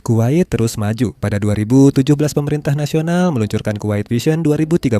Kuwait terus maju. Pada 2017 pemerintah nasional meluncurkan Kuwait Vision 2035.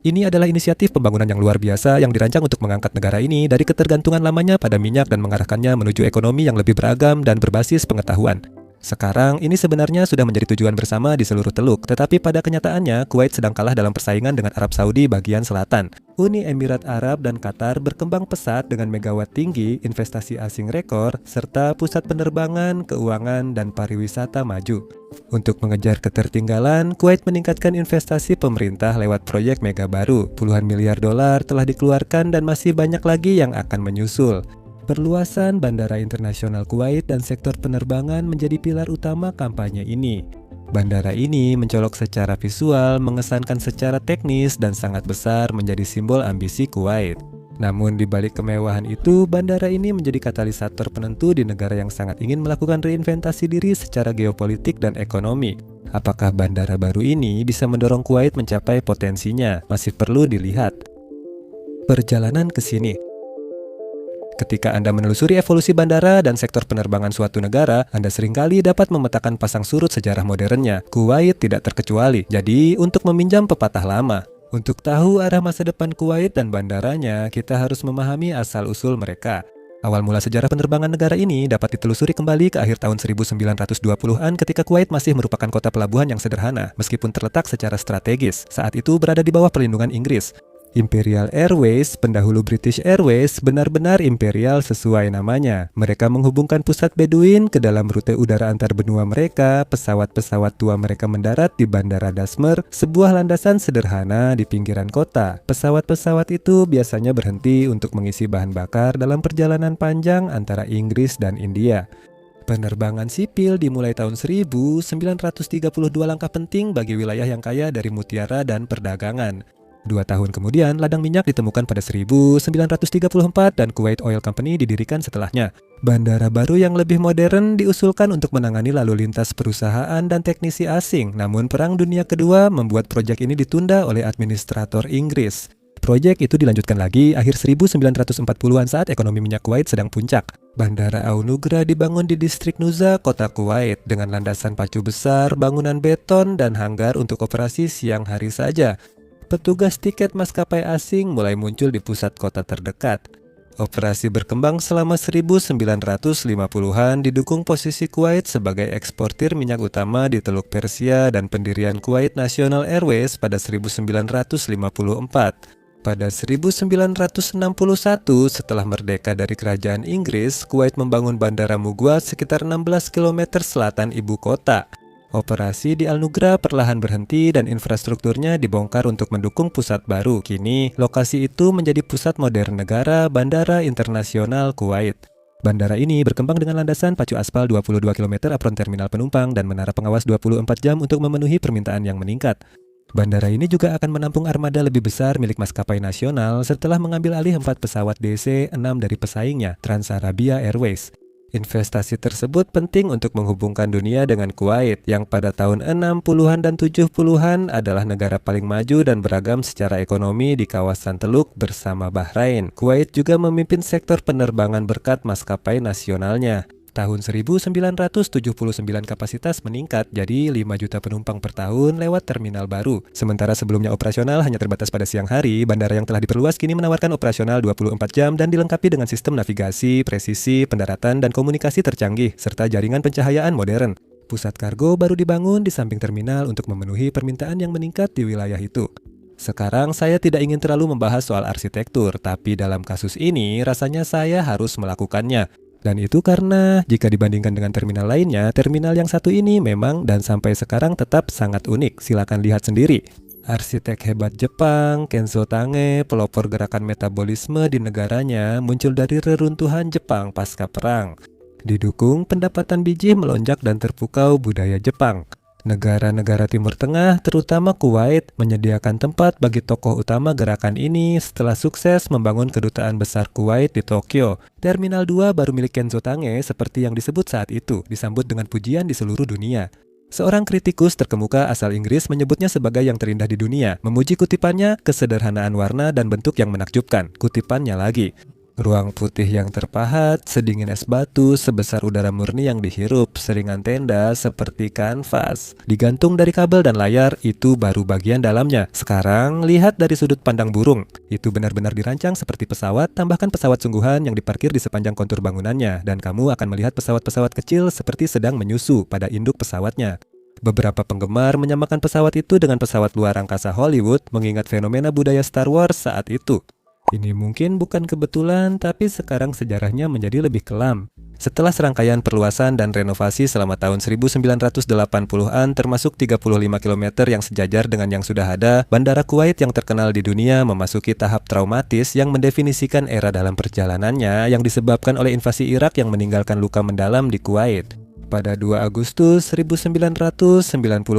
Ini adalah inisiatif pembangunan yang luar biasa yang dirancang untuk mengangkat negara ini dari ketergantungan lamanya pada minyak dan mengarahkannya menuju ekonomi yang lebih beragam dan berbasis pengetahuan. Sekarang, ini sebenarnya sudah menjadi tujuan bersama di seluruh Teluk, tetapi pada kenyataannya, Kuwait sedang kalah dalam persaingan dengan Arab Saudi bagian selatan. Uni Emirat Arab dan Qatar berkembang pesat dengan megawatt tinggi, investasi asing rekor, serta pusat penerbangan, keuangan, dan pariwisata maju. Untuk mengejar ketertinggalan, Kuwait meningkatkan investasi pemerintah lewat proyek mega baru. Puluhan miliar dolar telah dikeluarkan dan masih banyak lagi yang akan menyusul. Perluasan Bandara Internasional Kuwait dan sektor penerbangan menjadi pilar utama kampanye ini. Bandara ini mencolok secara visual, mengesankan secara teknis, dan sangat besar menjadi simbol ambisi Kuwait. Namun di balik kemewahan itu, bandara ini menjadi katalisator penentu di negara yang sangat ingin melakukan reinventasi diri secara geopolitik dan ekonomi. Apakah bandara baru ini bisa mendorong Kuwait mencapai potensinya? Masih perlu dilihat. Perjalanan ke sini. Ketika Anda menelusuri evolusi bandara dan sektor penerbangan suatu negara, Anda seringkali dapat memetakan pasang surut sejarah modernnya. Kuwait tidak terkecuali. Jadi, untuk meminjam pepatah lama, untuk tahu arah masa depan Kuwait dan bandaranya, kita harus memahami asal-usul mereka. Awal mula sejarah penerbangan negara ini dapat ditelusuri kembali ke akhir tahun 1920-an ketika Kuwait masih merupakan kota pelabuhan yang sederhana, meskipun terletak secara strategis. Saat itu berada di bawah perlindungan Inggris. Imperial Airways, pendahulu British Airways, benar-benar imperial sesuai namanya. Mereka menghubungkan pusat Beduin ke dalam rute udara antar benua mereka. Pesawat-pesawat tua mereka mendarat di Bandara Dasmer, sebuah landasan sederhana di pinggiran kota. Pesawat-pesawat itu biasanya berhenti untuk mengisi bahan bakar dalam perjalanan panjang antara Inggris dan India. Penerbangan sipil dimulai tahun 1932 langkah penting bagi wilayah yang kaya dari mutiara dan perdagangan. 2 tahun kemudian, ladang minyak ditemukan pada 1934 dan Kuwait Oil Company didirikan setelahnya. Bandara baru yang lebih modern diusulkan untuk menangani lalu lintas perusahaan dan teknisi asing, namun Perang Dunia Kedua membuat proyek ini ditunda oleh administrator Inggris. Proyek itu dilanjutkan lagi akhir 1940-an saat ekonomi minyak Kuwait sedang puncak. Bandara Aonugra dibangun di distrik Nuza, kota Kuwait, dengan landasan pacu besar, bangunan beton, dan hanggar untuk operasi siang hari saja. Petugas tiket maskapai asing mulai muncul di pusat kota terdekat. Operasi berkembang selama 1950-an didukung posisi Kuwait sebagai eksportir minyak utama di Teluk Persia dan pendirian Kuwait National Airways pada 1954. Pada 1961, setelah merdeka dari kerajaan Inggris, Kuwait membangun Bandara Mugwa sekitar 16 km selatan ibu kota. Operasi di Al-Nugra perlahan berhenti dan infrastrukturnya dibongkar untuk mendukung pusat baru. Kini, lokasi itu menjadi pusat modern negara Bandara Internasional Kuwait. Bandara ini berkembang dengan landasan pacu aspal 22 km, apron terminal penumpang, dan menara pengawas 24 jam untuk memenuhi permintaan yang meningkat. Bandara ini juga akan menampung armada lebih besar milik maskapai nasional setelah mengambil alih 4 pesawat DC-6 dari pesaingnya, Trans Arabia Airways. Investasi tersebut penting untuk menghubungkan dunia dengan Kuwait yang pada tahun 60-an dan 70-an adalah negara paling maju dan beragam secara ekonomi di kawasan Teluk bersama Bahrain. Kuwait juga memimpin sektor penerbangan berkat maskapai nasionalnya. Tahun 1979 kapasitas meningkat jadi 5 juta penumpang per tahun lewat terminal baru. Sementara sebelumnya operasional hanya terbatas pada siang hari, bandara yang telah diperluas kini menawarkan operasional 24 jam dan dilengkapi dengan sistem navigasi, presisi, pendaratan, dan komunikasi tercanggih, serta jaringan pencahayaan modern. Pusat kargo baru dibangun di samping terminal untuk memenuhi permintaan yang meningkat di wilayah itu. Sekarang saya tidak ingin terlalu membahas soal arsitektur, tapi dalam kasus ini rasanya saya harus melakukannya. Dan itu karena jika dibandingkan dengan terminal lainnya, terminal yang satu ini memang dan sampai sekarang tetap sangat unik. Silakan lihat sendiri. Arsitek hebat Jepang, Kenzo Tange, pelopor gerakan metabolisme di negaranya, muncul dari reruntuhan Jepang pasca perang. Didukung pendapatan biji melonjak dan terpukau budaya Jepang. Negara-negara Timur Tengah, terutama Kuwait, menyediakan tempat bagi tokoh utama gerakan ini setelah sukses membangun kedutaan besar Kuwait di Tokyo. Terminal 2 baru milik Kenzo Tange seperti yang disebut saat itu, disambut dengan pujian di seluruh dunia. Seorang kritikus terkemuka asal Inggris menyebutnya sebagai yang terindah di dunia, memuji kutipannya, kesederhanaan warna dan bentuk yang menakjubkan. Kutipannya lagi, Ruang putih yang terpahat, sedingin es batu, sebesar udara murni yang dihirup, seringan tenda seperti kanvas. Digantung dari kabel dan layar, itu baru bagian dalamnya. Sekarang, lihat dari sudut pandang burung. Itu benar-benar dirancang seperti pesawat, tambahkan pesawat sungguhan yang diparkir di sepanjang kontur bangunannya, dan kamu akan melihat pesawat-pesawat kecil seperti sedang menyusu pada induk pesawatnya. Beberapa penggemar menyamakan pesawat itu dengan pesawat luar angkasa Hollywood, mengingat fenomena budaya Star Wars saat itu. Ini mungkin bukan kebetulan, tapi sekarang sejarahnya menjadi lebih kelam. Setelah serangkaian perluasan dan renovasi selama tahun 1980-an termasuk 35 km yang sejajar dengan yang sudah ada, Bandara Kuwait yang terkenal di dunia memasuki tahap traumatis yang mendefinisikan era dalam perjalanannya yang disebabkan oleh invasi Irak yang meninggalkan luka mendalam di Kuwait. Pada 2 Agustus 1990,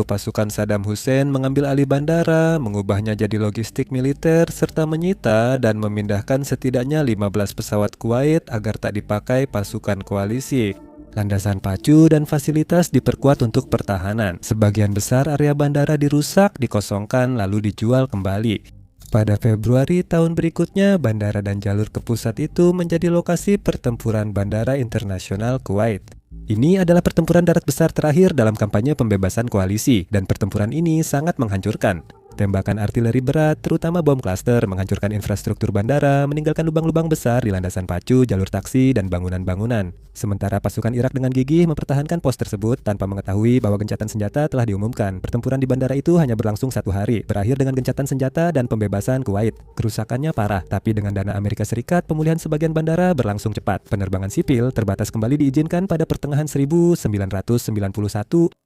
pasukan Saddam Hussein mengambil alih bandara, mengubahnya jadi logistik militer, serta menyita dan memindahkan setidaknya 15 pesawat Kuwait agar tak dipakai pasukan koalisi. Landasan pacu dan fasilitas diperkuat untuk pertahanan. Sebagian besar area bandara dirusak, dikosongkan, lalu dijual kembali. Pada Februari tahun berikutnya, bandara dan jalur ke pusat itu menjadi lokasi pertempuran Bandara Internasional Kuwait. Ini adalah pertempuran darat besar terakhir dalam kampanye pembebasan koalisi, dan pertempuran ini sangat menghancurkan. Tembakan artileri berat, terutama bom klaster, menghancurkan infrastruktur bandara, meninggalkan lubang-lubang besar di landasan pacu, jalur taksi, dan bangunan-bangunan. Sementara pasukan Irak dengan gigih mempertahankan pos tersebut tanpa mengetahui bahwa gencatan senjata telah diumumkan. Pertempuran di bandara itu hanya berlangsung 1 hari, berakhir dengan gencatan senjata dan pembebasan Kuwait. Kerusakannya parah, tapi dengan dana Amerika Serikat, pemulihan sebagian bandara berlangsung cepat. Penerbangan sipil terbatas kembali diizinkan pada pertengahan 1991.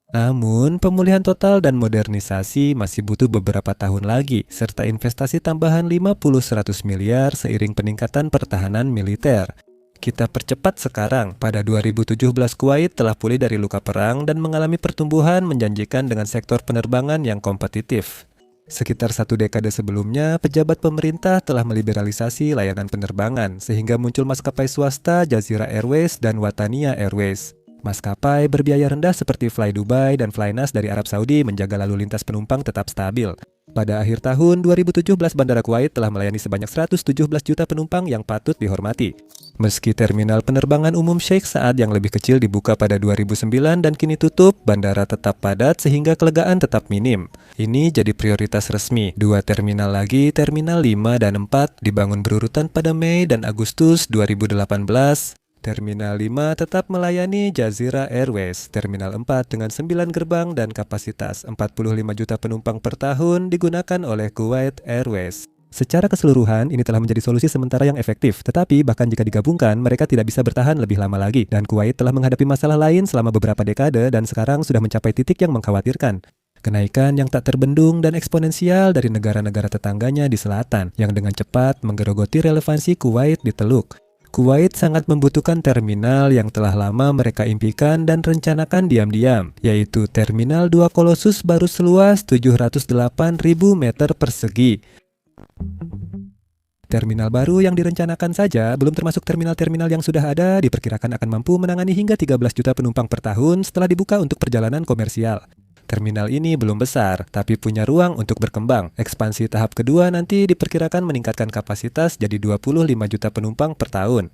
Namun, pemulihan total dan modernisasi masih butuh beberapa tahun lagi, serta investasi tambahan 50-100 miliar seiring peningkatan pertahanan militer. Kita percepat sekarang. Pada 2017, Kuwait telah pulih dari luka perang dan mengalami pertumbuhan menjanjikan dengan sektor penerbangan yang kompetitif. Sekitar 1 dekade sebelumnya, pejabat pemerintah telah meliberalisasi layanan penerbangan, sehingga muncul maskapai swasta Jazeera Airways dan Wataniya Airways. Maskapai berbiaya rendah seperti Fly Dubai dan Flynas dari Arab Saudi menjaga lalu lintas penumpang tetap stabil. Pada akhir tahun 2017, Bandara Kuwait telah melayani sebanyak 117 juta penumpang yang patut dihormati. Meski terminal penerbangan umum Sheikh Saad yang lebih kecil dibuka pada 2009 dan kini tutup, bandara tetap padat sehingga kelegaan tetap minim. Ini jadi prioritas resmi. 2 terminal lagi, Terminal 5 dan 4, dibangun berurutan pada Mei dan Agustus 2018. Terminal 5 tetap melayani Jazeera Airways. Terminal 4 dengan 9 gerbang dan kapasitas 45 juta penumpang per tahun digunakan oleh Kuwait Airways. Secara keseluruhan, ini telah menjadi solusi sementara yang efektif. Tetapi bahkan jika digabungkan, mereka tidak bisa bertahan lebih lama lagi. Dan Kuwait telah menghadapi masalah lain selama beberapa dekade dan sekarang sudah mencapai titik yang mengkhawatirkan. Kenaikan yang tak terbendung dan eksponensial dari negara-negara tetangganya di selatan, yang dengan cepat menggerogoti relevansi Kuwait di Teluk. Kuwait sangat membutuhkan terminal yang telah lama mereka impikan dan rencanakan diam-diam, yaitu Terminal 2 Colossus baru seluas 708.000 meter persegi. Terminal baru yang direncanakan saja, belum termasuk terminal-terminal yang sudah ada, diperkirakan akan mampu menangani hingga 13 juta penumpang per tahun setelah dibuka untuk perjalanan komersial. Terminal ini belum besar, tapi punya ruang untuk berkembang. Ekspansi tahap kedua nanti diperkirakan meningkatkan kapasitas jadi 25 juta penumpang per tahun.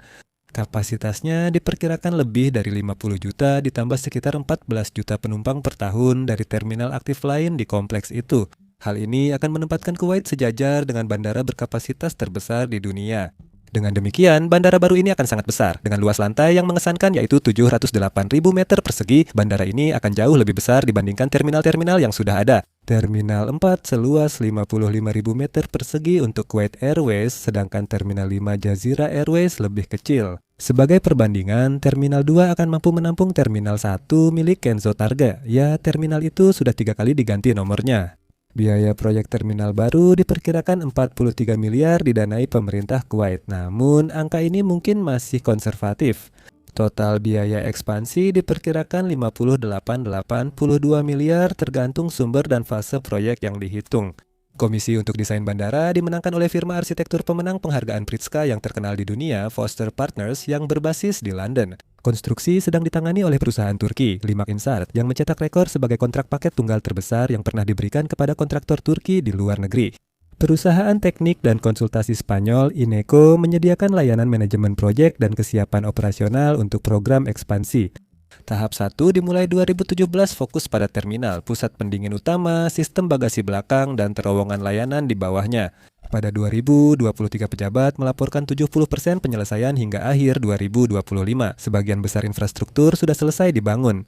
Kapasitasnya diperkirakan lebih dari 50 juta ditambah sekitar 14 juta penumpang per tahun dari terminal aktif lain di kompleks itu. Hal ini akan menempatkan Kuwait sejajar dengan bandara berkapasitas terbesar di dunia. Dengan demikian, bandara baru ini akan sangat besar. Dengan luas lantai yang mengesankan yaitu 708.000 meter persegi, bandara ini akan jauh lebih besar dibandingkan terminal-terminal yang sudah ada. Terminal 4 seluas 55.000 meter persegi untuk Kuwait Airways, sedangkan Terminal 5 Jazeera Airways lebih kecil. Sebagai perbandingan, Terminal 2 akan mampu menampung Terminal 1 milik Kenzo Targa. Ya, terminal itu sudah 3 kali diganti nomornya. Biaya proyek terminal baru diperkirakan 43 miliar didanai pemerintah Kuwait. Namun, angka ini mungkin masih konservatif. Total biaya ekspansi diperkirakan 58-82 miliar tergantung sumber dan fase proyek yang dihitung. Komisi untuk Desain Bandara dimenangkan oleh firma arsitektur pemenang penghargaan Pritzker yang terkenal di dunia, Foster Partners, yang berbasis di London. Konstruksi sedang ditangani oleh perusahaan Turki, Limak Inşaat, yang mencetak rekor sebagai kontrak paket tunggal terbesar yang pernah diberikan kepada kontraktor Turki di luar negeri. Perusahaan teknik dan konsultasi Spanyol Ineco menyediakan layanan manajemen proyek dan kesiapan operasional untuk program ekspansi. Tahap 1 dimulai 2017 fokus pada terminal, pusat pendingin utama, sistem bagasi belakang, dan terowongan layanan di bawahnya. Pada 2023 pejabat melaporkan 70% penyelesaian hingga akhir 2025. Sebagian besar infrastruktur sudah selesai dibangun.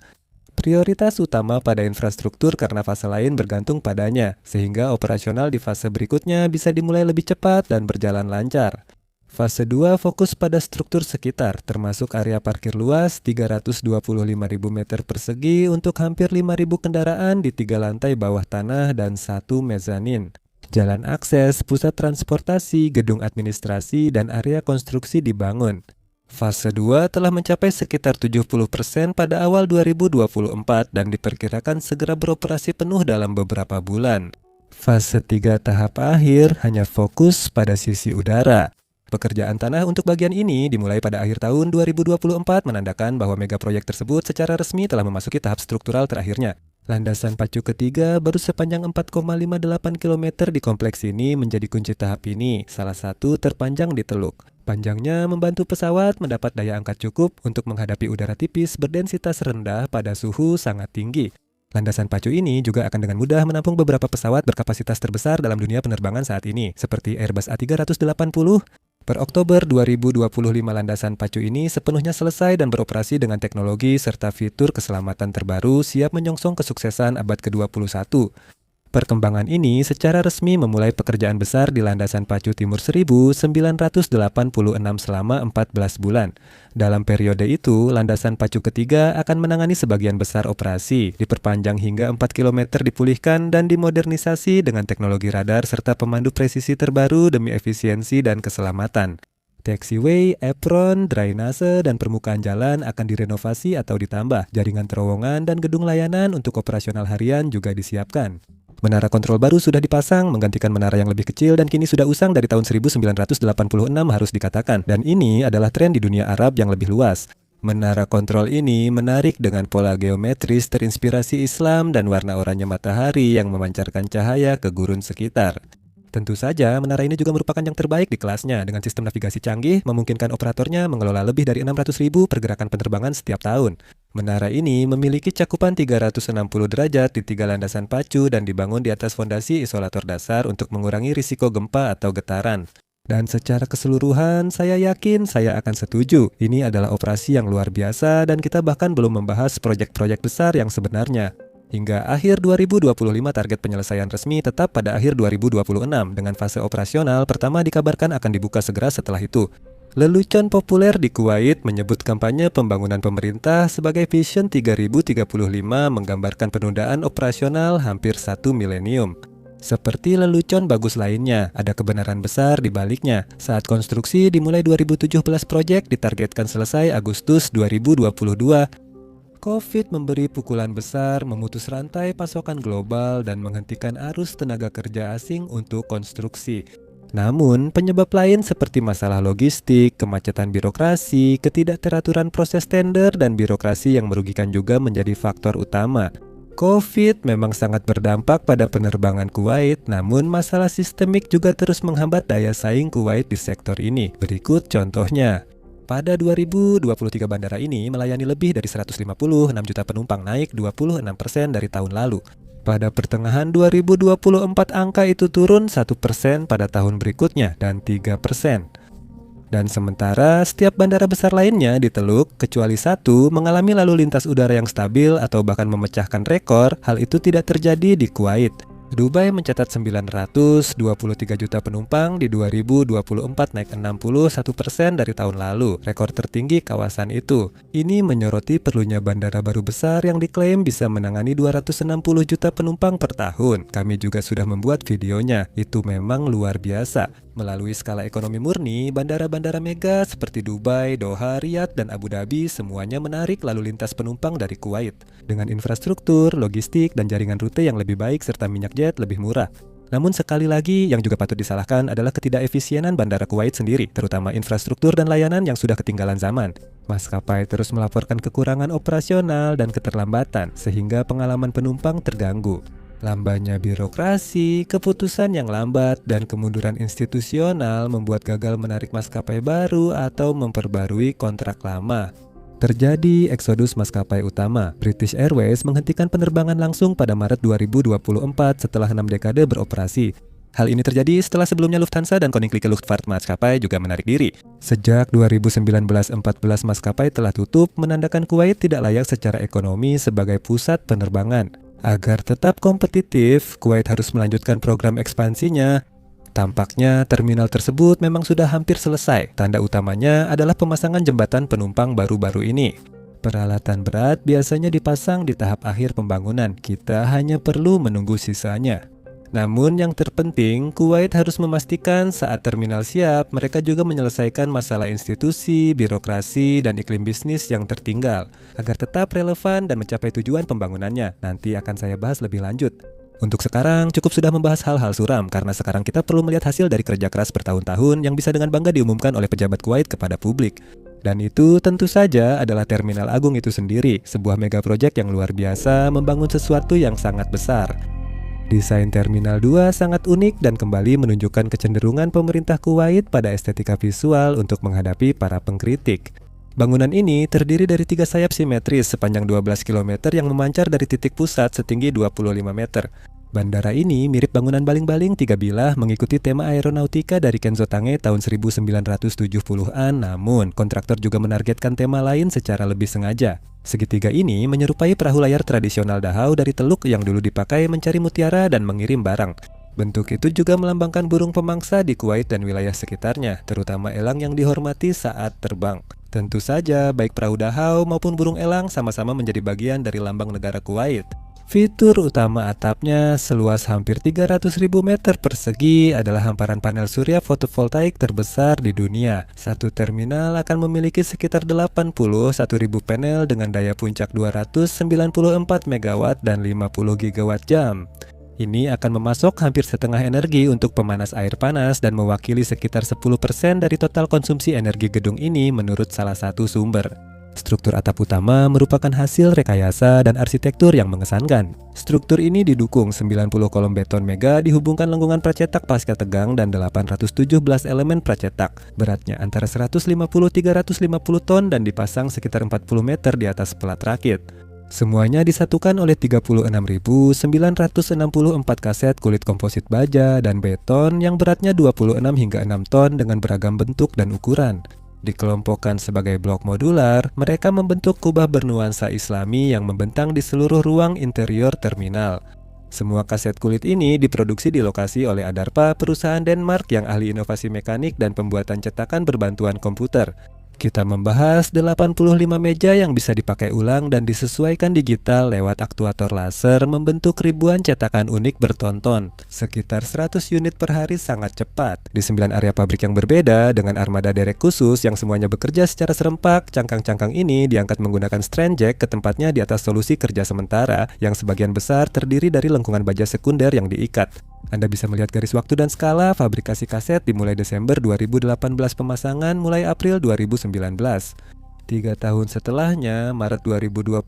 Prioritas utama pada infrastruktur karena fase lain bergantung padanya, sehingga operasional di fase berikutnya bisa dimulai lebih cepat dan berjalan lancar. Fase 2 fokus pada struktur sekitar, termasuk area parkir luas 325.000 meter persegi untuk hampir 5.000 kendaraan di 3 lantai bawah tanah dan 1 mezanin. Jalan akses, pusat transportasi, gedung administrasi, dan area konstruksi dibangun. Fase 2 telah mencapai sekitar 70% pada awal 2024 dan diperkirakan segera beroperasi penuh dalam beberapa bulan. Fase 3 tahap akhir hanya fokus pada sisi udara. Pekerjaan tanah untuk bagian ini dimulai pada akhir tahun 2024 menandakan bahwa mega proyek tersebut secara resmi telah memasuki tahap struktural terakhirnya. Landasan pacu ketiga baru sepanjang 4,58 km di kompleks ini menjadi kunci tahap ini, salah satu terpanjang di Teluk. Panjangnya membantu pesawat mendapat daya angkat cukup untuk menghadapi udara tipis berdensitas rendah pada suhu sangat tinggi. Landasan pacu ini juga akan dengan mudah menampung beberapa pesawat berkapasitas terbesar dalam dunia penerbangan saat ini, seperti Airbus A380. Per Oktober 2025 landasan pacu ini sepenuhnya selesai dan beroperasi dengan teknologi serta fitur keselamatan terbaru siap menyongsong kesuksesan abad ke-21. Perkembangan ini secara resmi memulai pekerjaan besar di landasan pacu Timur 1986 selama 14 bulan. Dalam periode itu, landasan pacu ketiga akan menangani sebagian besar operasi, diperpanjang hingga 4 km dipulihkan dan dimodernisasi dengan teknologi radar serta pemandu presisi terbaru demi efisiensi dan keselamatan. Taxiway, apron, drainase, dan permukaan jalan akan direnovasi atau ditambah. Jaringan terowongan dan gedung layanan untuk operasional harian juga disiapkan. Menara kontrol baru sudah dipasang, menggantikan menara yang lebih kecil dan kini sudah usang dari tahun 1986 harus dikatakan. Dan ini adalah tren di dunia Arab yang lebih luas. Menara kontrol ini menarik dengan pola geometris terinspirasi Islam dan warna oranye matahari yang memancarkan cahaya ke gurun sekitar. Tentu saja, menara ini juga merupakan yang terbaik di kelasnya dengan sistem navigasi canggih, memungkinkan operatornya mengelola lebih dari 600.000 pergerakan penerbangan setiap tahun. Menara ini memiliki cakupan 360 derajat di 3 landasan pacu dan dibangun di atas fondasi isolator dasar untuk mengurangi risiko gempa atau getaran. Dan secara keseluruhan, saya yakin saya akan setuju. Ini adalah operasi yang luar biasa dan kita bahkan belum membahas proyek-proyek besar yang sebenarnya. Hingga akhir 2025 target penyelesaian resmi tetap pada akhir 2026 dengan fase operasional pertama dikabarkan akan dibuka segera setelah itu. Lelucon populer di Kuwait menyebut kampanye pembangunan pemerintah sebagai Vision 3035 menggambarkan penundaan operasional hampir 1 milenium. Seperti lelucon bagus lainnya, ada kebenaran besar di baliknya. Saat konstruksi dimulai 2017 proyek ditargetkan selesai Agustus 2022. COVID memberi pukulan besar, memutus rantai pasokan global dan menghentikan arus tenaga kerja asing untuk konstruksi. Namun, penyebab lain seperti masalah logistik, kemacetan birokrasi, ketidakteraturan proses tender, dan birokrasi yang merugikan juga menjadi faktor utama. COVID memang sangat berdampak pada penerbangan Kuwait, namun masalah sistemik juga terus menghambat daya saing Kuwait di sektor ini. Berikut contohnya. Pada 2023 bandara ini melayani lebih dari 156 juta penumpang, naik 26% dari tahun lalu. Pada pertengahan 2024 angka itu turun 1% pada tahun berikutnya dan 3%. Dan sementara setiap bandara besar lainnya di Teluk, kecuali satu, mengalami lalu lintas udara yang stabil atau bahkan memecahkan rekor. Hal itu tidak terjadi di Kuwait. Dubai mencatat 923 juta penumpang di 2024, naik 61% dari tahun lalu, rekor tertinggi kawasan itu. Ini menyoroti perlunya bandara baru besar yang diklaim bisa menangani 260 juta penumpang per tahun. Kami juga sudah membuat videonya, itu memang luar biasa. Melalui skala ekonomi murni, bandara-bandara mega seperti Dubai, Doha, Riyadh, dan Abu Dhabi semuanya menarik lalu lintas penumpang dari Kuwait. Dengan infrastruktur, logistik, dan jaringan rute yang lebih baik serta minyak jet lebih murah. Namun sekali lagi, yang juga patut disalahkan adalah ketidakefisienan bandara Kuwait sendiri, terutama infrastruktur dan layanan yang sudah ketinggalan zaman. Maskapai terus melaporkan kekurangan operasional dan keterlambatan, sehingga pengalaman penumpang terganggu. Lambannya birokrasi, keputusan yang lambat, dan kemunduran institusional membuat gagal menarik maskapai baru atau memperbarui kontrak lama. Terjadi eksodus maskapai utama. British Airways menghentikan penerbangan langsung pada Maret 2024 setelah 6 dekade beroperasi. Hal ini terjadi setelah sebelumnya Lufthansa dan Koninklijke Luchtvaart Maskapai juga menarik diri. Sejak 2019-14 maskapai telah tutup, menandakan Kuwait tidak layak secara ekonomi sebagai pusat penerbangan. Agar tetap kompetitif, Kuwait harus melanjutkan program ekspansinya. Tampaknya terminal tersebut memang sudah hampir selesai. Tanda utamanya adalah pemasangan jembatan penumpang baru-baru ini. Peralatan berat biasanya dipasang di tahap akhir pembangunan. Kita hanya perlu menunggu sisanya. Namun yang terpenting, Kuwait harus memastikan saat terminal siap, mereka juga menyelesaikan masalah institusi, birokrasi, dan iklim bisnis yang tertinggal, agar tetap relevan dan mencapai tujuan pembangunannya. Nanti akan saya bahas lebih lanjut. Untuk sekarang, cukup sudah membahas hal-hal suram, karena sekarang kita perlu melihat hasil dari kerja keras bertahun-tahun yang bisa dengan bangga diumumkan oleh pejabat Kuwait kepada publik. Dan itu tentu saja adalah Terminal Agung itu sendiri, sebuah mega project yang luar biasa membangun sesuatu yang sangat besar. Desain Terminal 2 sangat unik dan kembali menunjukkan kecenderungan pemerintah Kuwait pada estetika visual untuk menghadapi para pengkritik. Bangunan ini terdiri dari 3 sayap simetris sepanjang 12 km yang memancar dari titik pusat setinggi 25 meter. Bandara ini mirip bangunan baling-baling 3 bilah mengikuti tema aeronautika dari Kenzo Tange tahun 1970-an, namun kontraktor juga menargetkan tema lain secara lebih sengaja. Segitiga ini menyerupai perahu layar tradisional Dahau dari Teluk yang dulu dipakai mencari mutiara dan mengirim barang. Bentuk itu juga melambangkan burung pemangsa di Kuwait dan wilayah sekitarnya, terutama elang yang dihormati saat terbang. Tentu saja, baik perahu Dahau maupun burung elang sama-sama menjadi bagian dari lambang negara Kuwait. Fitur utama atapnya seluas hampir 300.000 meter persegi adalah hamparan panel surya fotovoltaik terbesar di dunia. Satu terminal akan memiliki sekitar 81.000 panel dengan daya puncak 294 MW dan 50 GWh jam. Ini akan memasok hampir setengah energi untuk pemanas air panas dan mewakili sekitar 10% dari total konsumsi energi gedung ini menurut salah satu sumber. Struktur atap utama merupakan hasil rekayasa dan arsitektur yang mengesankan. Struktur ini didukung 90 kolom beton mega dihubungkan lengkungan pracetak pasca tegang dan 817 elemen pracetak. Beratnya antara 150-350 ton dan dipasang sekitar 40 meter di atas pelat rakit. Semuanya disatukan oleh 36.964 kaset kulit komposit baja dan beton yang beratnya 26 hingga 6 ton dengan beragam bentuk dan ukuran. Dikelompokkan sebagai blok modular, mereka membentuk kubah bernuansa Islami yang membentang di seluruh ruang interior terminal. Semua kaset kulit ini diproduksi di lokasi oleh Adarpa, perusahaan Denmark yang ahli inovasi mekanik dan pembuatan cetakan berbantuan komputer. Kita membahas 85 meja yang bisa dipakai ulang dan disesuaikan digital lewat aktuator laser membentuk ribuan cetakan unik bertonton. Sekitar 100 unit per hari sangat cepat. Di 9 area pabrik yang berbeda dengan armada derek khusus yang semuanya bekerja secara serempak, cangkang-cangkang ini diangkat menggunakan strand jack ke tempatnya di atas solusi kerja sementara yang sebagian besar terdiri dari lengkungan baja sekunder yang diikat. Anda bisa melihat garis waktu dan skala fabrikasi kaset dimulai Desember 2018 pemasangan mulai April 2019. 3 tahun setelahnya, Maret 2022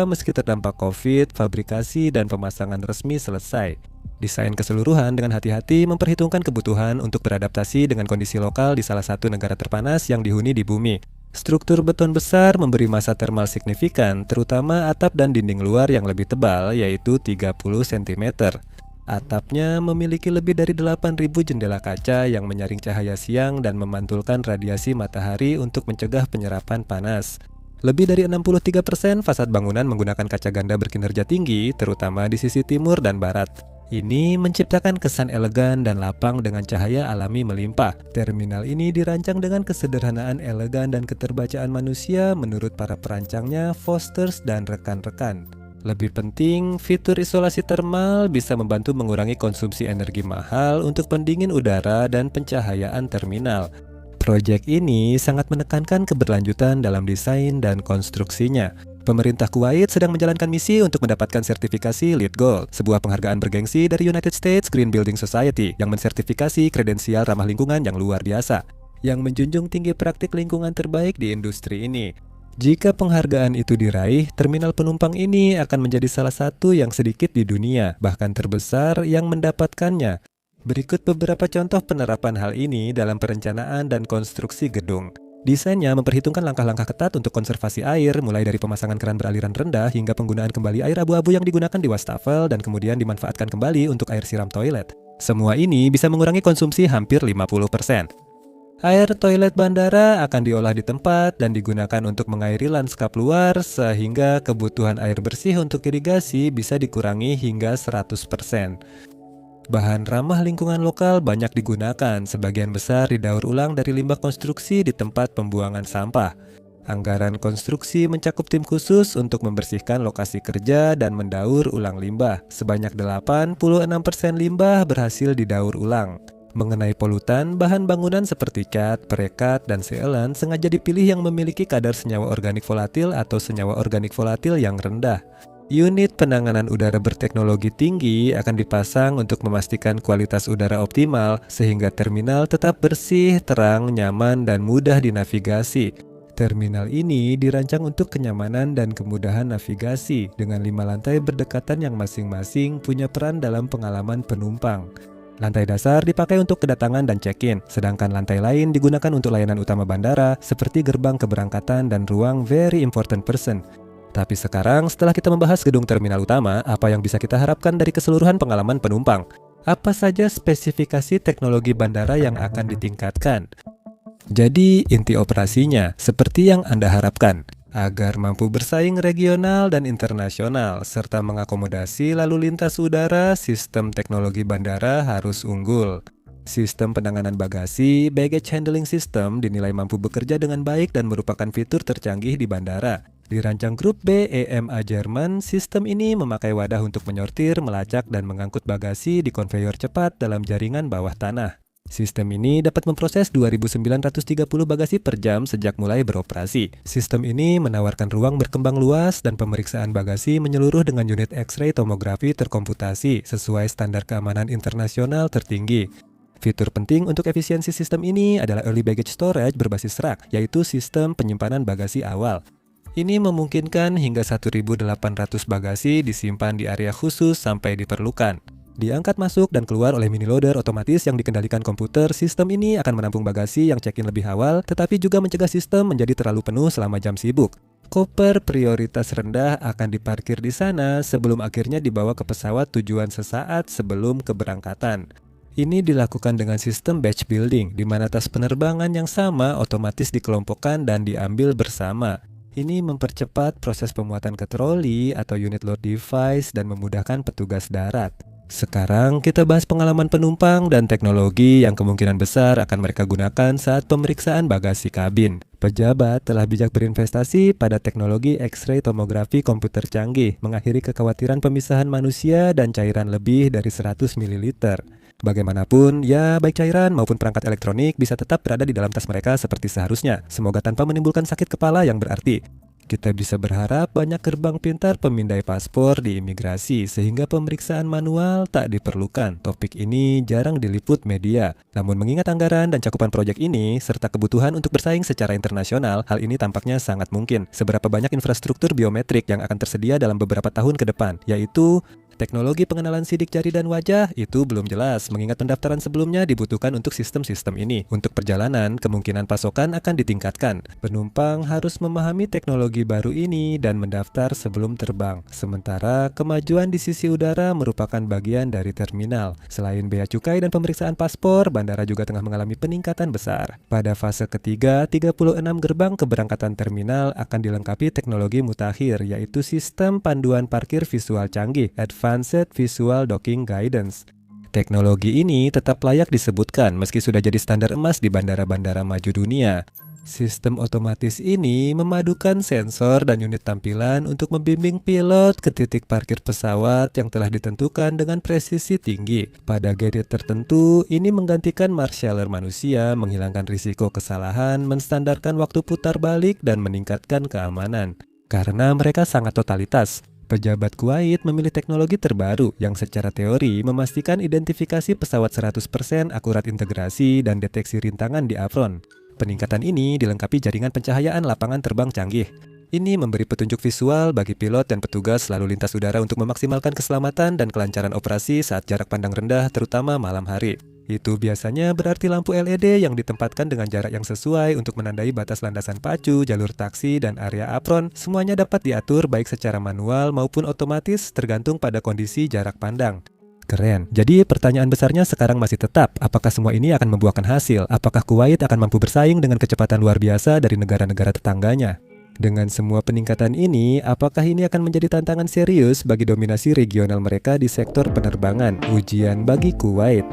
meski terdampak COVID, fabrikasi dan pemasangan resmi selesai. Desain keseluruhan dengan hati-hati memperhitungkan kebutuhan untuk beradaptasi dengan kondisi lokal di salah satu negara terpanas yang dihuni di bumi. Struktur beton besar memberi massa termal signifikan, terutama atap dan dinding luar yang lebih tebal yaitu 30 cm. Atapnya memiliki lebih dari 8.000 jendela kaca yang menyaring cahaya siang dan memantulkan radiasi matahari untuk mencegah penyerapan panas. Lebih dari 63% fasad bangunan menggunakan kaca ganda berkinerja tinggi, terutama di sisi timur dan barat. Ini menciptakan kesan elegan dan lapang dengan cahaya alami melimpah. Terminal ini dirancang dengan kesederhanaan elegan dan keterbacaan manusia menurut para perancangnya, Fosters dan rekan-rekan. Lebih penting, fitur isolasi termal bisa membantu mengurangi konsumsi energi mahal untuk pendingin udara dan pencahayaan terminal. Proyek ini sangat menekankan keberlanjutan dalam desain dan konstruksinya. Pemerintah Kuwait sedang menjalankan misi untuk mendapatkan sertifikasi LEED Gold, sebuah penghargaan bergengsi dari United States Green Building Society yang mensertifikasi kredensial ramah lingkungan yang luar biasa, yang menjunjung tinggi praktik lingkungan terbaik di industri ini. Jika penghargaan itu diraih, terminal penumpang ini akan menjadi salah satu yang sedikit di dunia, bahkan terbesar yang mendapatkannya. Berikut beberapa contoh penerapan hal ini dalam perencanaan dan konstruksi gedung. Desainnya memperhitungkan langkah-langkah ketat untuk konservasi air, mulai dari pemasangan keran beraliran rendah hingga penggunaan kembali air abu-abu yang digunakan di wastafel dan kemudian dimanfaatkan kembali untuk air siram toilet. Semua ini bisa mengurangi konsumsi hampir 50%. Air toilet bandara akan diolah di tempat dan digunakan untuk mengairi lanskap luar sehingga kebutuhan air bersih untuk irigasi bisa dikurangi hingga 100%. Bahan ramah lingkungan lokal banyak digunakan, sebagian besar didaur ulang dari limbah konstruksi di tempat pembuangan sampah. Anggaran konstruksi mencakup tim khusus untuk membersihkan lokasi kerja dan mendaur ulang limbah. Sebanyak 86% limbah berhasil didaur ulang. Mengenai polutan, bahan bangunan seperti cat, perekat, dan sealant sengaja dipilih yang memiliki kadar senyawa organik volatil atau senyawa organik volatil yang rendah. Unit penanganan udara berteknologi tinggi akan dipasang untuk memastikan kualitas udara optimal sehingga terminal tetap bersih, terang, nyaman, dan mudah dinavigasi. Terminal ini dirancang untuk kenyamanan dan kemudahan navigasi dengan 5 lantai berdekatan yang masing-masing punya peran dalam pengalaman penumpang. Lantai dasar dipakai untuk kedatangan dan check-in, sedangkan lantai lain digunakan untuk layanan utama bandara seperti gerbang keberangkatan dan ruang very important person. Tapi sekarang setelah kita membahas gedung terminal utama, apa yang bisa kita harapkan dari keseluruhan pengalaman penumpang? Apa saja spesifikasi teknologi bandara yang akan ditingkatkan? Jadi inti operasinya seperti yang Anda harapkan. Agar mampu bersaing regional dan internasional, serta mengakomodasi lalu lintas udara, sistem teknologi bandara harus unggul. Sistem penanganan bagasi, baggage handling system, dinilai mampu bekerja dengan baik dan merupakan fitur tercanggih di bandara. Dirancang grup B EMA Jerman, sistem ini memakai wadah untuk menyortir, melacak, dan mengangkut bagasi di konveyor cepat dalam jaringan bawah tanah. Sistem ini dapat memproses 2.930 bagasi per jam sejak mulai beroperasi. Sistem ini menawarkan ruang berkembang luas dan pemeriksaan bagasi menyeluruh dengan unit X-ray tomografi terkomputasi sesuai standar keamanan internasional tertinggi. Fitur penting untuk efisiensi sistem ini adalah Early Baggage Storage berbasis rak, yaitu sistem penyimpanan bagasi awal. Ini memungkinkan hingga 1.800 bagasi disimpan di area khusus sampai diperlukan. Diangkat masuk dan keluar oleh mini loader otomatis yang dikendalikan komputer, sistem ini akan menampung bagasi yang check-in lebih awal, tetapi juga mencegah sistem menjadi terlalu penuh selama jam sibuk. Koper prioritas rendah akan diparkir di sana sebelum akhirnya dibawa ke pesawat tujuan sesaat sebelum keberangkatan. Ini dilakukan dengan sistem batch building, di mana tas penerbangan yang sama otomatis dikelompokkan dan diambil bersama. Ini mempercepat proses pemuatan ke troli atau unit load device dan memudahkan petugas darat. Sekarang kita bahas pengalaman penumpang dan teknologi yang kemungkinan besar akan mereka gunakan saat pemeriksaan bagasi kabin. Pejabat telah bijak berinvestasi pada teknologi X-ray tomografi komputer canggih, mengakhiri kekhawatiran pemisahan manusia dan cairan lebih dari 100 ml. Bagaimanapun, ya baik cairan maupun perangkat elektronik bisa tetap berada di dalam tas mereka seperti seharusnya, semoga tanpa menimbulkan sakit kepala yang berarti. Kita bisa berharap banyak gerbang pintar pemindai paspor di imigrasi sehingga pemeriksaan manual tak diperlukan. Topik ini jarang diliput media. Namun mengingat anggaran dan cakupan proyek ini serta kebutuhan untuk bersaing secara internasional, hal ini tampaknya sangat mungkin. Seberapa banyak infrastruktur biometrik yang akan tersedia dalam beberapa tahun ke depan, yaitu teknologi pengenalan sidik jari dan wajah itu belum jelas, mengingat pendaftaran sebelumnya dibutuhkan untuk sistem-sistem ini. Untuk perjalanan, kemungkinan pasokan akan ditingkatkan. Penumpang harus memahami teknologi baru ini dan mendaftar sebelum terbang. Sementara, kemajuan di sisi udara merupakan bagian dari terminal. Selain bea cukai dan pemeriksaan paspor, bandara juga tengah mengalami peningkatan besar. Pada fase ketiga, 36 gerbang keberangkatan terminal akan dilengkapi teknologi mutakhir, yaitu sistem panduan parkir visual canggih, Advanced Visual Docking Guidance. Teknologi ini tetap layak disebutkan meski sudah jadi standar emas di bandara-bandara maju dunia. Sistem otomatis ini memadukan sensor dan unit tampilan untuk membimbing pilot ke titik parkir pesawat yang telah ditentukan dengan presisi tinggi. Pada gadget tertentu, ini menggantikan marshaller manusia, menghilangkan risiko kesalahan, menstandarkan waktu putar balik, dan meningkatkan keamanan. Karena mereka sangat totalitas, pejabat Kuwait memilih teknologi terbaru yang secara teori memastikan identifikasi pesawat 100% akurat integrasi dan deteksi rintangan di apron. Peningkatan ini dilengkapi jaringan pencahayaan lapangan terbang canggih. Ini memberi petunjuk visual bagi pilot dan petugas lalu lintas udara untuk memaksimalkan keselamatan dan kelancaran operasi saat jarak pandang rendah, terutama malam hari. Itu biasanya berarti lampu LED yang ditempatkan dengan jarak yang sesuai untuk menandai batas landasan pacu, jalur taksi, dan area apron. Semuanya dapat diatur baik secara manual maupun otomatis tergantung pada kondisi jarak pandang. Keren. Jadi pertanyaan besarnya sekarang masih tetap, apakah semua ini akan membuahkan hasil? Apakah Kuwait akan mampu bersaing dengan kecepatan luar biasa dari negara-negara tetangganya? Dengan semua peningkatan ini, apakah ini akan menjadi tantangan serius bagi dominasi regional mereka di sektor penerbangan? Ujian bagi Kuwait.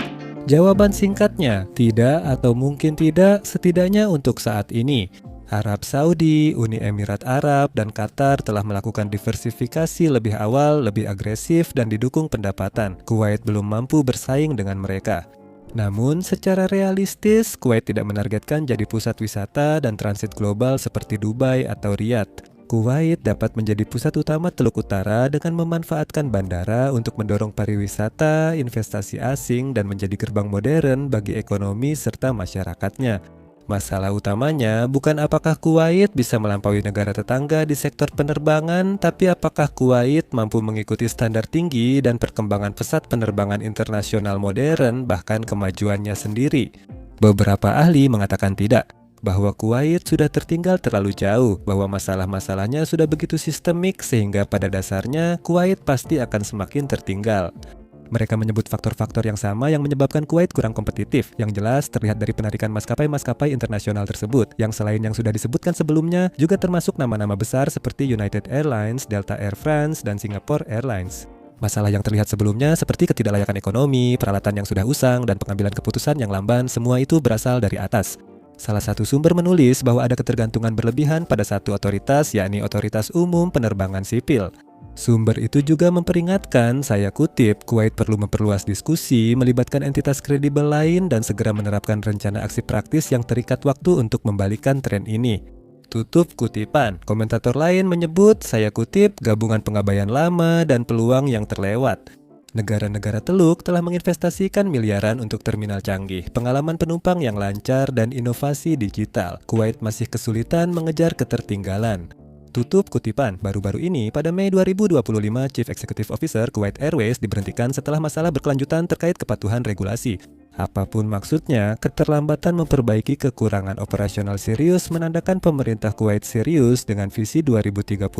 Jawaban singkatnya, tidak atau mungkin tidak, setidaknya untuk saat ini. Arab Saudi, Uni Emirat Arab, dan Qatar telah melakukan diversifikasi lebih awal, lebih agresif, dan didukung pendapatan. Kuwait belum mampu bersaing dengan mereka. Namun, secara realistis, Kuwait tidak menargetkan jadi pusat wisata dan transit global seperti Dubai atau Riyadh. Kuwait dapat menjadi pusat utama Teluk Utara dengan memanfaatkan bandara untuk mendorong pariwisata, investasi asing, dan menjadi gerbang modern bagi ekonomi serta masyarakatnya. Masalah utamanya bukan apakah Kuwait bisa melampaui negara tetangga di sektor penerbangan, tapi apakah Kuwait mampu mengikuti standar tinggi dan perkembangan pesat penerbangan internasional modern, bahkan kemajuannya sendiri. Beberapa ahli mengatakan tidak, bahwa Kuwait sudah tertinggal terlalu jauh, bahwa masalah-masalahnya sudah begitu sistemik sehingga pada dasarnya Kuwait pasti akan semakin tertinggal. Mereka menyebut faktor-faktor yang sama yang menyebabkan Kuwait kurang kompetitif, yang jelas terlihat dari penarikan maskapai-maskapai internasional tersebut, yang selain yang sudah disebutkan sebelumnya, juga termasuk nama-nama besar seperti United Airlines, Delta Air France, dan Singapore Airlines. Masalah yang terlihat sebelumnya seperti ketidaklayakan ekonomi, peralatan yang sudah usang, dan pengambilan keputusan yang lamban, semua itu berasal dari atas. Salah satu sumber menulis bahwa ada ketergantungan berlebihan pada satu otoritas, yakni Otoritas Umum Penerbangan Sipil. Sumber itu juga memperingatkan, saya kutip, Kuwait perlu memperluas diskusi, melibatkan entitas kredibel lain, dan segera menerapkan rencana aksi praktis yang terikat waktu untuk membalikan tren ini. Tutup kutipan. Komentator lain menyebut, saya kutip, gabungan pengabaian lama dan peluang yang terlewat. Negara-negara Teluk telah menginvestasikan miliaran untuk terminal canggih, pengalaman penumpang yang lancar, dan inovasi digital. Kuwait masih kesulitan mengejar ketertinggalan. Tutup kutipan. Baru-baru ini, pada Mei 2025, Chief Executive Officer Kuwait Airways diberhentikan setelah masalah berkelanjutan terkait kepatuhan regulasi. Apapun maksudnya, keterlambatan memperbaiki kekurangan operasional serius menandakan pemerintah Kuwait serius dengan visi 2035.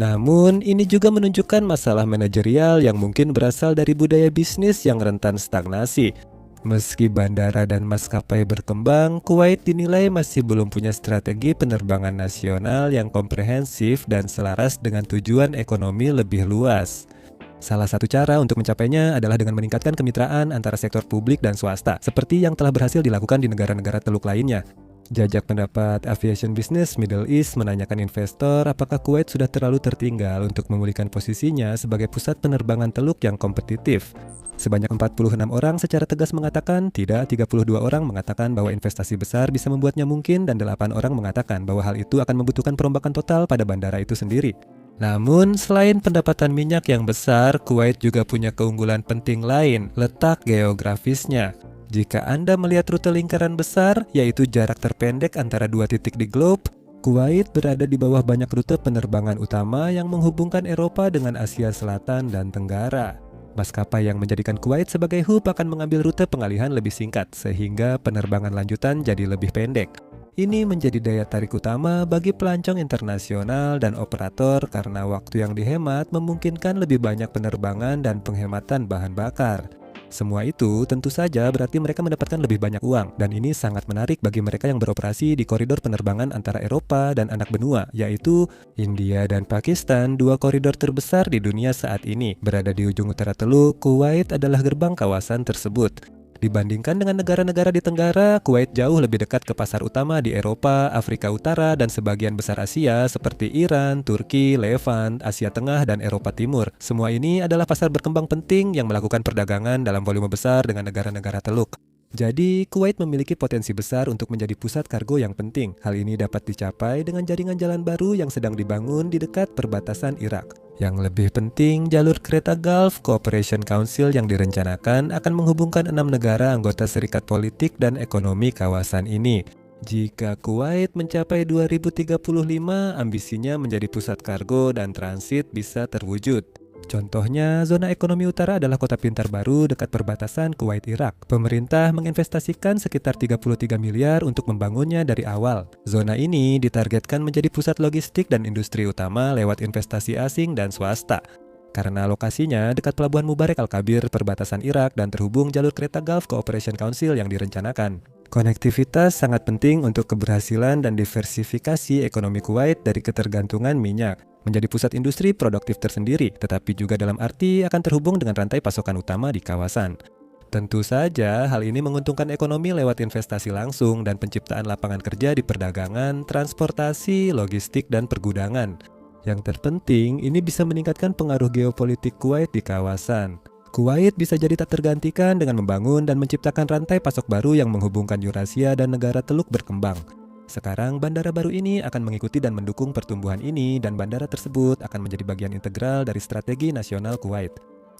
Namun, ini juga menunjukkan masalah manajerial yang mungkin berasal dari budaya bisnis yang rentan stagnasi. Meski bandara dan maskapai berkembang, Kuwait dinilai masih belum punya strategi penerbangan nasional yang komprehensif dan selaras dengan tujuan ekonomi lebih luas. Salah satu cara untuk mencapainya adalah dengan meningkatkan kemitraan antara sektor publik dan swasta, seperti yang telah berhasil dilakukan di negara-negara Teluk lainnya. Jajak pendapat Aviation Business Middle East menanyakan investor apakah Kuwait sudah terlalu tertinggal untuk memulihkan posisinya sebagai pusat penerbangan Teluk yang kompetitif. Sebanyak 46 orang secara tegas mengatakan tidak, 32 orang mengatakan bahwa investasi besar bisa membuatnya mungkin, dan 8 orang mengatakan bahwa hal itu akan membutuhkan perombakan total pada bandara itu sendiri. Namun, selain pendapatan minyak yang besar, Kuwait juga punya keunggulan penting lain, letak geografisnya. Jika Anda melihat rute lingkaran besar, yaitu jarak terpendek antara dua titik di globe, Kuwait berada di bawah banyak rute penerbangan utama yang menghubungkan Eropa dengan Asia Selatan dan Tenggara. Maskapai yang menjadikan Kuwait sebagai hub akan mengambil rute pengalihan lebih singkat, sehingga penerbangan lanjutan jadi lebih pendek. Ini menjadi daya tarik utama bagi pelancong internasional dan operator karena waktu yang dihemat memungkinkan lebih banyak penerbangan dan penghematan bahan bakar. Semua itu tentu saja berarti mereka mendapatkan lebih banyak uang, dan ini sangat menarik bagi mereka yang beroperasi di koridor penerbangan antara Eropa dan anak benua, yaitu India dan Pakistan, dua koridor terbesar di dunia saat ini. Berada di ujung utara Teluk, Kuwait adalah gerbang kawasan tersebut. Dibandingkan dengan negara-negara di Tenggara, Kuwait jauh lebih dekat ke pasar utama di Eropa, Afrika Utara, dan sebagian besar Asia seperti Iran, Turki, Levant, Asia Tengah, dan Eropa Timur. Semua ini adalah pasar berkembang penting yang melakukan perdagangan dalam volume besar dengan negara-negara Teluk. Jadi, Kuwait memiliki potensi besar untuk menjadi pusat kargo yang penting. Hal ini dapat dicapai dengan jaringan jalan baru yang sedang dibangun di dekat perbatasan Irak. Yang lebih penting, jalur kereta Gulf Cooperation Council yang direncanakan akan menghubungkan 6 negara anggota Serikat Politik dan Ekonomi kawasan ini. Jika Kuwait mencapai 2035, ambisinya menjadi pusat kargo dan transit bisa terwujud. Contohnya, zona ekonomi utara adalah kota pintar baru dekat perbatasan Kuwait-Irak. Pemerintah menginvestasikan sekitar 33 miliar untuk membangunnya dari awal. Zona ini ditargetkan menjadi pusat logistik dan industri utama lewat investasi asing dan swasta. Karena lokasinya dekat Pelabuhan Mubarak Al-Kabir, perbatasan Irak, dan terhubung jalur kereta Gulf Cooperation Council yang direncanakan. Konektivitas sangat penting untuk keberhasilan dan diversifikasi ekonomi Kuwait dari ketergantungan minyak menjadi pusat industri produktif tersendiri, tetapi juga dalam arti akan terhubung dengan rantai pasokan utama di kawasan. Tentu saja, hal ini menguntungkan ekonomi lewat investasi langsung dan penciptaan lapangan kerja di perdagangan, transportasi, logistik, dan pergudangan. Yang terpenting, ini bisa meningkatkan pengaruh geopolitik Kuwait di kawasan. Kuwait bisa jadi tak tergantikan dengan membangun dan menciptakan rantai pasok baru yang menghubungkan Eurasia dan negara Teluk berkembang. Sekarang bandara baru ini akan mengikuti dan mendukung pertumbuhan ini, dan bandara tersebut akan menjadi bagian integral dari strategi nasional Kuwait.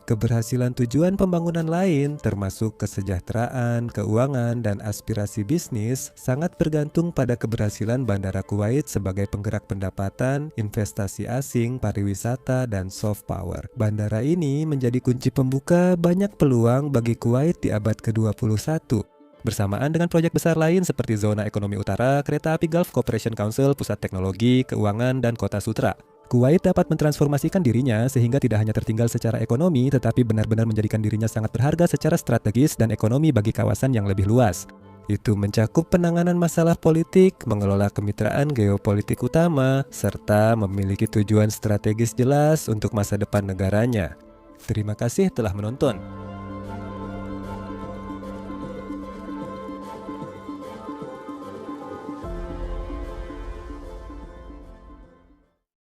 Keberhasilan tujuan pembangunan lain termasuk kesejahteraan, keuangan, dan aspirasi bisnis sangat bergantung pada keberhasilan bandara Kuwait sebagai penggerak pendapatan, investasi asing, pariwisata, dan soft power. Bandara ini menjadi kunci pembuka banyak peluang bagi Kuwait di abad ke-21. Bersamaan dengan proyek besar lain seperti Zona Ekonomi Utara, Kereta Api Gulf Cooperation Council, Pusat Teknologi, Keuangan, dan Kota Sutra. Kuwait dapat mentransformasikan dirinya sehingga tidak hanya tertinggal secara ekonomi, tetapi benar-benar menjadikan dirinya sangat berharga secara strategis dan ekonomi bagi kawasan yang lebih luas. Itu mencakup penanganan masalah politik, mengelola kemitraan geopolitik utama, serta memiliki tujuan strategis jelas untuk masa depan negaranya. Terima kasih telah menonton.